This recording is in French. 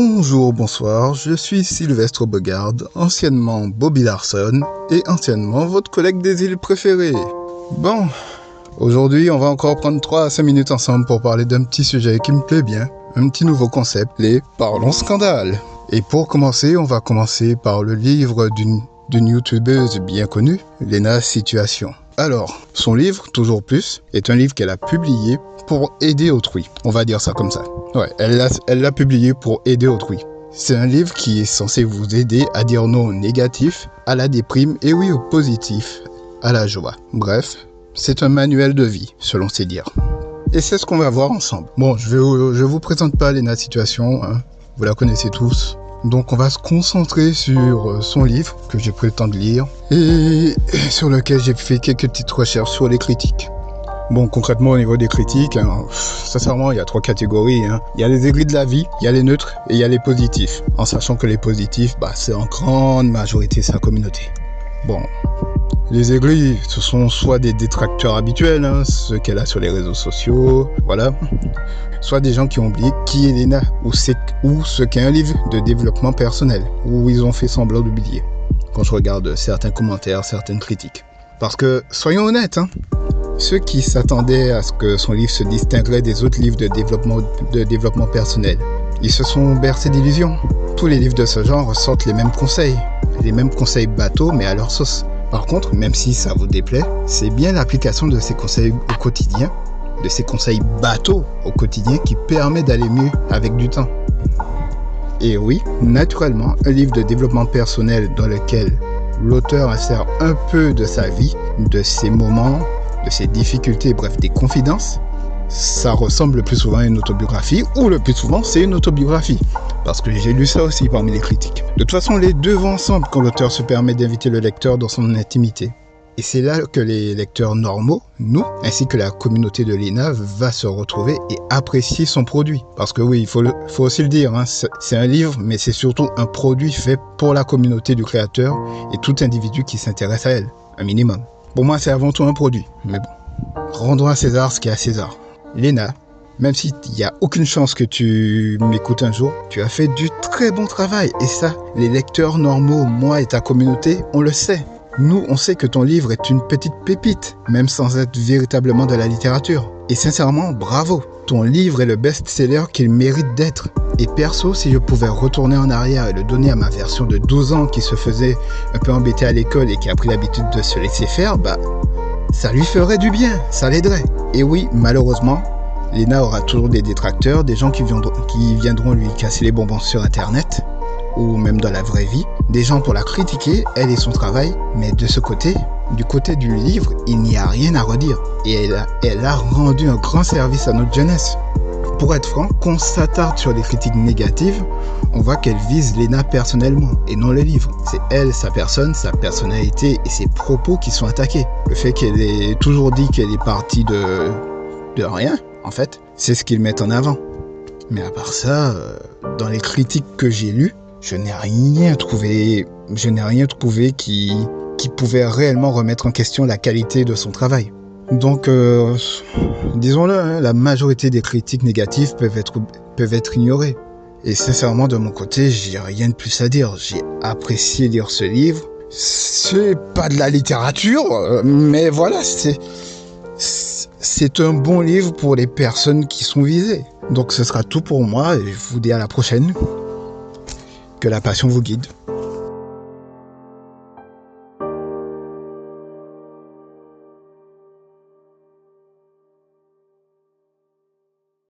Bonjour, bonsoir, je suis Sylvestre Bogard, anciennement Bobby Larson et anciennement votre collègue des îles préférées. Bon, aujourd'hui on va encore prendre 3 à 5 minutes ensemble pour parler d'un petit sujet qui me plaît bien, un petit nouveau concept, les Parlons Scandale. Et pour commencer, on va commencer par le livre d'une youtubeuse bien connue, Lena Situation. Alors, son livre, Toujours Plus, est un livre qu'elle a publié pour aider autrui. On va dire ça comme ça. Ouais, elle l'a publié pour aider autrui. C'est un livre qui est censé vous aider à dire non au négatif, à la déprime et oui au positif, à la joie. Bref, c'est un manuel de vie, selon ses dires. Et c'est ce qu'on va voir ensemble. Bon, je vous présente pas Lena Situation, hein. Vous la connaissez tous. Donc on va se concentrer sur son livre, que j'ai pris le temps de lire, et sur lequel j'ai fait quelques petites recherches sur les critiques. Bon, concrètement, au niveau des critiques, hein, sincèrement, il y a 3 catégories. Hein. Il y a les aigris de la vie, il y a les neutres et il y a les positifs. En sachant que les positifs, c'est en grande majorité sa communauté. Bon, les aigris, ce sont soit des détracteurs habituels, hein, ceux qu'elle a sur les réseaux sociaux, voilà. Soit des gens qui ont oublié qui est Lena, ou ce qu'est un livre de développement personnel, où ils ont fait semblant d'oublier. Quand je regarde certains commentaires, certaines critiques. Parce que, soyons honnêtes, hein, ceux qui s'attendaient à ce que son livre se distinguerait des autres livres de développement personnel, ils se sont bercés d'illusions. Tous les livres de ce genre ressortent les mêmes conseils bateaux, mais à leur sauce. Par contre, même si ça vous déplaît, c'est bien l'application de ces conseils au quotidien, de ces conseils bateaux au quotidien qui permet d'aller mieux avec du temps. Et oui, naturellement, un livre de développement personnel dans lequel l'auteur insère un peu de sa vie, de ses moments, de ses difficultés, bref, des confidences, ça ressemble le plus souvent à une autobiographie, ou le plus souvent c'est une autobiographie, parce que j'ai lu ça aussi parmi les critiques. De toute façon, les deux vont ensemble quand l'auteur se permet d'inviter le lecteur dans son intimité. Et c'est là que les lecteurs normaux, nous, ainsi que la communauté de Lena, va se retrouver et apprécier son produit. Parce que oui, il faut aussi le dire, hein, c'est un livre, mais c'est surtout un produit fait pour la communauté du créateur et tout individu qui s'intéresse à elle, un minimum. Pour moi, c'est avant tout un produit, mais bon. Rendons à César ce qui est à César. Lena, même s'il n'y a aucune chance que tu m'écoutes un jour, tu as fait du très bon travail. Et ça, les lecteurs normaux, moi et ta communauté, on le sait. Nous, on sait que ton livre est une petite pépite, même sans être véritablement de la littérature. Et sincèrement, bravo. Ton livre est le best-seller qu'il mérite d'être. Et perso, si je pouvais retourner en arrière et le donner à ma version de 12 ans qui se faisait un peu embêter à l'école et qui a pris l'habitude de se laisser faire, ça lui ferait du bien, ça l'aiderait. Et oui, malheureusement, Lena aura toujours des détracteurs, des gens qui viendront lui casser les bonbons sur internet, ou même dans la vraie vie, des gens pour la critiquer, elle et son travail, mais de ce côté, du côté du livre, il n'y a rien à redire. Et elle a rendu un grand service à notre jeunesse. Pour être franc, quand on s'attarde sur les critiques négatives, on voit qu'elle vise Lena personnellement, et non le livre. C'est elle, sa personne, sa personnalité et ses propos qui sont attaqués. Le fait qu'elle ait toujours dit qu'elle est partie de rien, en fait, c'est ce qu'ils mettent en avant. Mais à part ça, dans les critiques que j'ai lues, je n'ai rien trouvé qui pouvait réellement remettre en question la qualité de son travail. Donc, disons-le, hein, la majorité des critiques négatives peuvent être ignorées. Et sincèrement, de mon côté, j'ai rien de plus à dire. J'ai apprécié lire ce livre. C'est pas de la littérature, mais voilà, c'est un bon livre pour les personnes qui sont visées. Donc ce sera tout pour moi et je vous dis à la prochaine. Que la passion vous guide.